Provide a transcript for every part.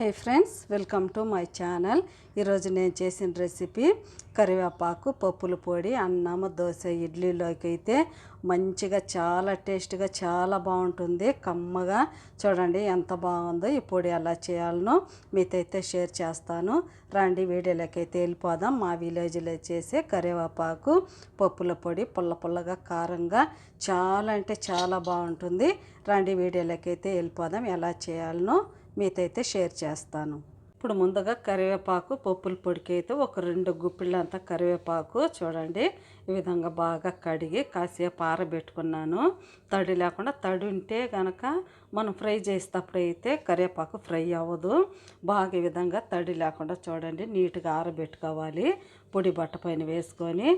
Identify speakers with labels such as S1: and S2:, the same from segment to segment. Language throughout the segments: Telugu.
S1: Hey friends, welcome to my channel. ఈరోజు నేను చేసిన రెసిపీ కరివేపాకు పప్పుల పొడి అన్నము దోశ ఇడ్లీలోకి అయితే మంచిగా చాలా టేస్ట్గా చాలా బాగుంటుంది. కమ్మగా చూడండి ఎంత బాగుందో. ఈ పొడి ఎలా చేయాలనో మీతో అయితే షేర్ చేస్తాను. రండి వీడియోలోకి అయితే వెళ్ళిపోదాం. మా విలేజ్లో చేసే కరివేపాకు పప్పుల పొడి పుల్ల పుల్లగా కారంగా చాలా అంటే చాలా బాగుంటుంది. రండి వీడియోలోకి అయితే వెళ్ళిపోదాం. ఎలా చేయాలనో మీతో అయితే షేర్ చేస్తాను. ఇప్పుడు ముందుగా కరివేపాకు పప్పుల పొడికి అయితే ఒక 2 గుప్పిళ్ళంతా కరివేపాకు చూడండి ఈ విధంగా బాగా కడిగి కాసేపు ఆరబెట్టుకున్నాను. తడి లేకుండా, తడి ఉంటే కనుక మనం ఫ్రై చేసేటప్పుడు అయితే కరివేపాకు ఫ్రై అవ్వదు. బాగా ఈ విధంగా తడి లేకుండా చూడండి నీట్గా ఆరబెట్టుకోవాలి. పొడి బట్ట పైన వేసుకొని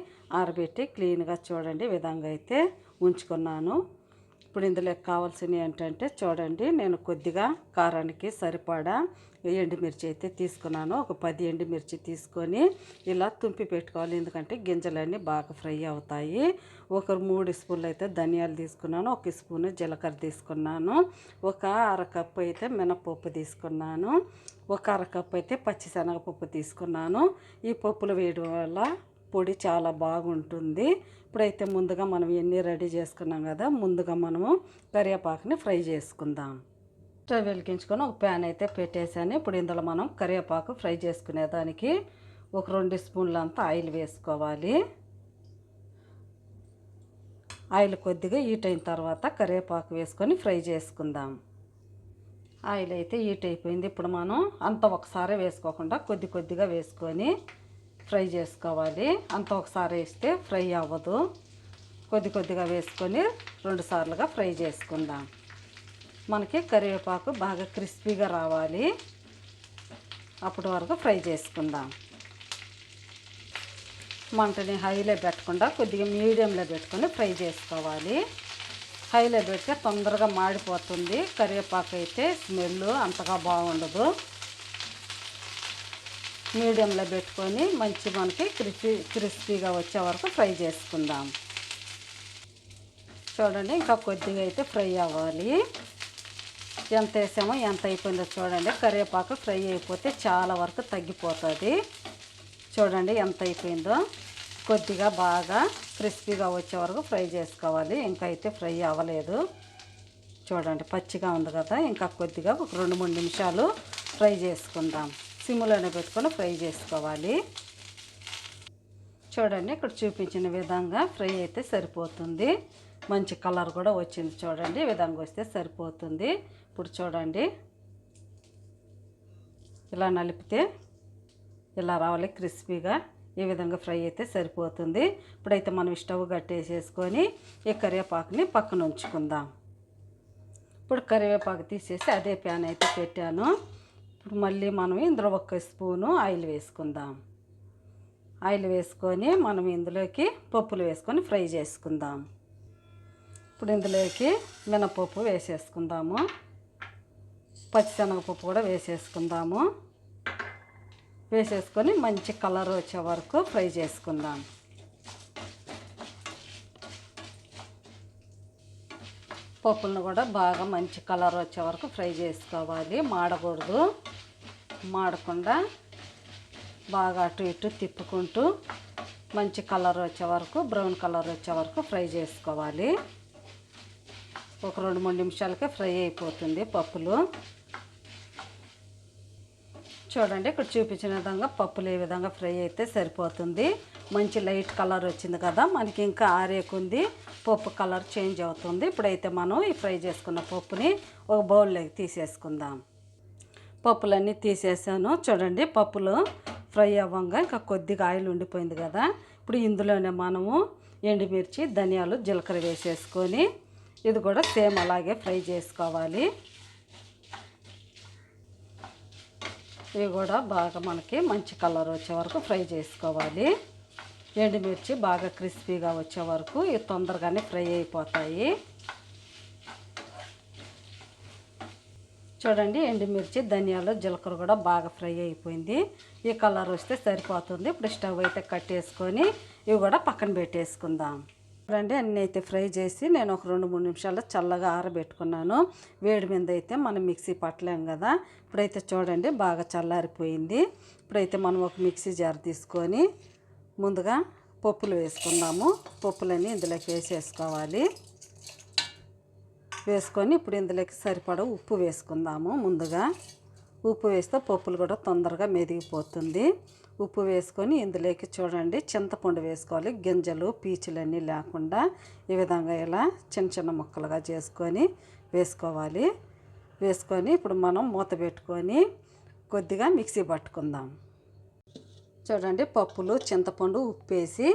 S1: ఆరబెట్టి క్లీన్గా చూడండి ఈ విధంగా అయితే ఉంచుకున్నాను. ఇప్పుడు ఇందులో కావాల్సినవి ఏంటంటే చూడండి, నేను కొద్దిగా కారానికి సరిపడా ఎండుమిర్చి అయితే తీసుకున్నాను. ఒక 10 ఎండుమిర్చి తీసుకొని ఇలా తుంపి పెట్టుకోవాలి, ఎందుకంటే గింజలన్నీ బాగా ఫ్రై అవుతాయి. ఒక 3 స్పూన్లు అయితే ధనియాలు తీసుకున్నాను. 1 స్పూను జీలకర్ర తీసుకున్నాను. ఒక అరకప్పు అయితే మినపప్పు తీసుకున్నాను. ఒక అరకప్పు అయితే పచ్చిశనగపప్పు తీసుకున్నాను. ఈ పప్పులు వేయడం వల్ల పొడి చాలా బాగుంటుంది. ఇప్పుడైతే ముందుగా మనం ఇవన్నీ రెడీ చేసుకున్నాం కదా, ముందుగా మనము కరివేపాకుని ఫ్రై చేసుకుందాం. స్టవ్ వెలిగించుకొని ఒక ప్యాన్ అయితే పెట్టేసాను. ఇప్పుడు ఇందులో మనం కరివేపాకు ఫ్రై చేసుకునేదానికి ఒక 2 స్పూన్లు అంతా ఆయిల్ వేసుకోవాలి. ఆయిల్ కొద్దిగా హీట్ అయిన తర్వాత కరివేపాకు వేసుకొని ఫ్రై చేసుకుందాం. ఆయిల్ అయితే హీట్ అయిపోయింది. ఇప్పుడు మనం అంత ఒకసారి వేసుకోకుండా కొద్ది కొద్దిగా వేసుకొని ఫ్రై చేసుకోవాలి. అంత ఒకసారి వేస్తే ఫ్రై అవ్వదు. కొద్ది కొద్దిగా వేసుకొని 2 సార్లుగా ఫ్రై చేసుకుందాం. మనకి కరివేపాకు బాగా క్రిస్పీగా రావాలి. అప్పటి వరకు ఫ్రై చేసుకుందాం. మంటని హైలో పెట్టకుండా కొద్దిగా మీడియంలో పెట్టుకొని ఫ్రై చేసుకోవాలి. హైలో పెడితే తొందరగా మాడిపోతుంది. కరివేపాకు అయితే స్మెల్ అంతగా బాగుండదు. మీడియంలో పెట్టుకొని మంచి మనకి క్రిస్పీగా వచ్చే వరకు ఫ్రై చేసుకుందాం. చూడండి ఇంకా కొద్దిగా అయితే ఫ్రై అవ్వాలి. ఎంత వేసామో ఎంత అయిపోయిందో చూడండి. కరివేపాకు ఫ్రై అయిపోతే చాలా వరకు తగ్గిపోతుంది. చూడండి ఎంత అయిపోయిందో. కొద్దిగా బాగా క్రిస్పీగా వచ్చే వరకు ఫ్రై చేసుకోవాలి. ఇంకా అయితే ఫ్రై అవ్వలేదు. చూడండి పచ్చిగా ఉంది కదా, ఇంకా కొద్దిగా ఒక 2-3 నిమిషాలు ఫ్రై చేసుకుందాం. సిమ్లోనే పెట్టుకొని ఫ్రై చేసుకోవాలి. చూడండి ఇక్కడ చూపించిన విధంగా ఫ్రై అయితే సరిపోతుంది. మంచి కలర్ కూడా వచ్చింది. చూడండి ఈ విధంగా వస్తే సరిపోతుంది. ఇప్పుడు చూడండి ఇలా నలిపితే ఇలా రావాలి క్రిస్పీగా. ఈ విధంగా ఫ్రై అయితే సరిపోతుంది. ఇప్పుడైతే మనం స్టవ్ కట్టేసేసుకొని ఈ కరివేపాకుని పక్కన ఉంచుకుందాం. ఇప్పుడు కరివేపాకు తీసేసి అదే ప్యాన్ అయితే పెట్టాను. ఇప్పుడు మళ్ళీ మనం ఇందులో 1 స్పూను ఆయిల్ వేసుకుందాం. ఆయిల్ వేసుకొని మనం ఇందులోకి పప్పులు వేసుకొని ఫ్రై చేసుకుందాం. ఇప్పుడు ఇందులోకి మినపప్పు వేసేసుకుందాము. పచ్చిశనగపప్పు కూడా వేసేసుకుందాము. వేసేసుకొని మంచి కలర్ వచ్చే వరకు ఫ్రై చేసుకుందాం. పప్పులను కూడా బాగా మంచి కలర్ వచ్చే వరకు ఫ్రై చేసుకోవాలి. మాడకూడదు. మాడకుండా బాగా అటు ఇటు తిప్పుకుంటూ మంచి కలర్ వచ్చే వరకు, బ్రౌన్ కలర్ వచ్చే వరకు ఫ్రై చేసుకోవాలి. ఒక 2-3 నిమిషాలకే ఫ్రై అయిపోతుంది పప్పులు. చూడండి ఇక్కడ చూపించిన విధంగా పప్పులు ఏ విధంగా ఫ్రై అయితే సరిపోతుంది. మంచి లైట్ కలర్ వచ్చింది కదా, మనకి ఇంకా ఆరేకుంది, పప్పు కలర్ చేంజ్ అవుతుంది. ఇప్పుడైతే మనం ఈ ఫ్రై చేసుకున్న పప్పుని ఒక బౌల్లోకి తీసేసుకుందాం. పప్పులన్నీ తీసేసాను. చూడండి పప్పులు ఫ్రై అవ్వంగా ఇంకా కొద్దిగా ఆయిల్ ఉండిపోయింది కదా, ఇప్పుడు ఇందులోనే మనము ఎండుమిర్చి, ధనియాలు, జీలకర్ర వేసేసుకొని ఇది కూడా సేమ్ అలాగే ఫ్రై చేసుకోవాలి. ఇవి కూడా బాగా మనకి మంచి కలర్ వచ్చే వరకు ఫ్రై చేసుకోవాలి. ఎండుమిర్చి బాగా క్రిస్పీగా వచ్చే వరకు ఇవి తొందరగానే ఫ్రై అయిపోతాయి. చూడండి ఎండుమిర్చి, ధనియాలు, జీలకర్ర కూడా బాగా ఫ్రై అయిపోయింది. ఈ కలర్ వస్తే సరిపోతుంది. ఇప్పుడు స్టవ్ అయితే కట్టేసుకొని ఇవి కూడా పక్కన పెట్టేసుకుందాం. చూడండి అన్నీ అయితే ఫ్రై చేసి నేను ఒక 2-3 నిమిషాలు చల్లగా ఆరబెట్టుకున్నాను. వేడి మీద అయితే మనం మిక్సీ పట్టలేం కదా. ఇప్పుడైతే చూడండి బాగా చల్లారిపోయింది. ఇప్పుడైతే మనం ఒక మిక్సీ జార్ తీసుకొని ముందుగా పప్పులు వేసుకుందాము. పప్పులన్నీ ఇందులోకి వేసేసుకోవాలి. వేసుకొని ఇప్పుడు ఇందులోకి సరిపడా ఉప్పు వేసుకుందాము. ముందుగా ఉప్పు వేస్తే పప్పులు కూడా తొందరగా మెదిగిపోతుంది. ఉప్పు వేసుకొని ఇందులోకి చూడండి చింతపండు వేసుకోవాలి. గింజలు పీచులన్నీ లేకుండా ఈ విధంగా ఇలా చిన్న చిన్న ముక్కలుగా చేసుకొని వేసుకోవాలి. వేసుకొని ఇప్పుడు మనం మూత పెట్టుకొని కొద్దిగా మిక్సీ పట్టుకుందాం. చూడండి పప్పులు చింతపండు ఉప్పు వేసి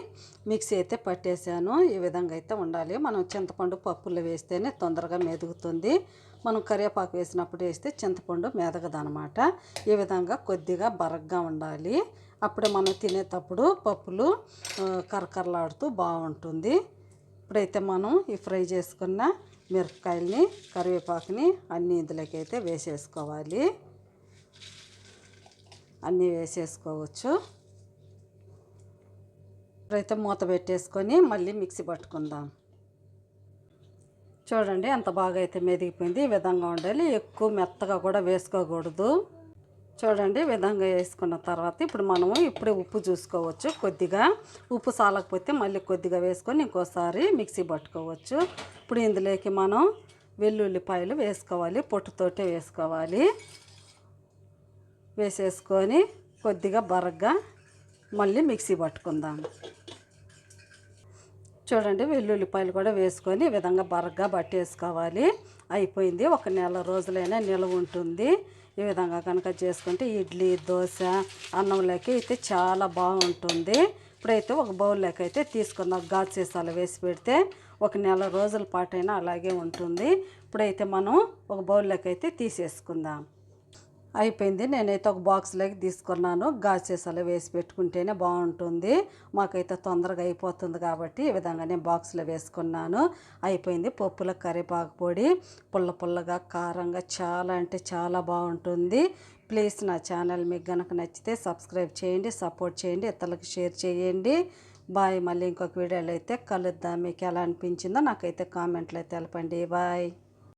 S1: మిక్సీ అయితే పట్టేసాను. ఈ విధంగా అయితే ఉండాలి. మనం చింతపండు పప్పులు వేస్తేనే తొందరగా మెదుగుతుంది. మనం కరివేపాకు వేసినప్పుడు వేస్తే చింతపండు మెదగదనమాట. ఈ విధంగా కొద్దిగా బరగ్గా ఉండాలి. అప్పుడే మనం తినేటప్పుడు పప్పులు కరకరలాడుతూ బాగుంటుంది. ఇప్పుడైతే మనం ఈ ఫ్రై చేసుకున్న మిరపకాయలని కరివేపాకుని అన్నీ ఇందులోకి అయితే వేసేసుకోవాలి. అన్నీ వేసేసుకోవచ్చు. ఇప్పుడైతే మూత పెట్టేసుకొని మళ్ళీ మిక్సీ పట్టుకుందాం. చూడండి ఎంత బాగా అయితే మెదిగిపోయింది. ఈ విధంగా ఉండాలి. ఎక్కువ మెత్తగా కూడా వేసుకోకూడదు. చూడండి ఈ విధంగా వేసుకున్న తర్వాత ఇప్పుడు మనము ఇప్పుడే ఉప్పు చూసుకోవచ్చు. కొద్దిగా ఉప్పు సాలకపోతే మళ్ళీ కొద్దిగా వేసుకొని ఇంకోసారి మిక్సీ పట్టుకోవచ్చు. ఇప్పుడు ఇందులోకి మనం వెల్లుల్లిపాయలు వేసుకోవాలి. పొట్టుతోటే వేసుకోవాలి. వేసేసుకొని కొద్దిగా బరగ్గా మళ్ళీ మిక్సీ పట్టుకుందాం. చూడండి వెల్లుల్లిపాయలు కూడా వేసుకొని ఈ విధంగా బరగ్గా పట్టేసుకోవాలి. అయిపోయింది. ఒక నెల రోజులైనా నిల్వ ఉంటుంది. ఈ విధంగా కనుక చేసుకుంటే ఇడ్లీ దోశ అన్నంలోకి అయితే చాలా బాగుంటుంది. ఇప్పుడైతే ఒక బౌల్లోకి అయితే తీసుకుందాం. గాజు సీసాలు వేసి పెడితే ఒక నెల రోజుల పాటైనా అలాగే ఉంటుంది. ఇప్పుడైతే మనం ఒక బౌల్లోకి అయితే తీసేసుకుందాం. అయిపోయింది. నేనైతే ఒక బాక్స్లోకి తీసుకున్నాను. గాజు సీసాలో వేసి పెట్టుకుంటేనే బాగుంటుంది. మాకైతే తొందరగా అయిపోతుంది కాబట్టి ఈ విధంగా నేను బాక్స్లో వేసుకున్నాను. అయిపోయింది. పప్పుల కరివేపాకు పొడి పుల్ల పుల్లగా కారంగా చాలా అంటే చాలా బాగుంటుంది. ప్లీజ్ నా ఛానల్ మీకు కనుక నచ్చితే సబ్స్క్రైబ్ చేయండి, సపోర్ట్ చేయండి, ఇతరులకు షేర్ చేయండి. బాయ్. మళ్ళీ ఇంకొక వీడియోలో అయితే కలుద్దాం. మీకు ఎలా అనిపించిందో నాకైతే కామెంట్లో తెలపండి. బాయ్.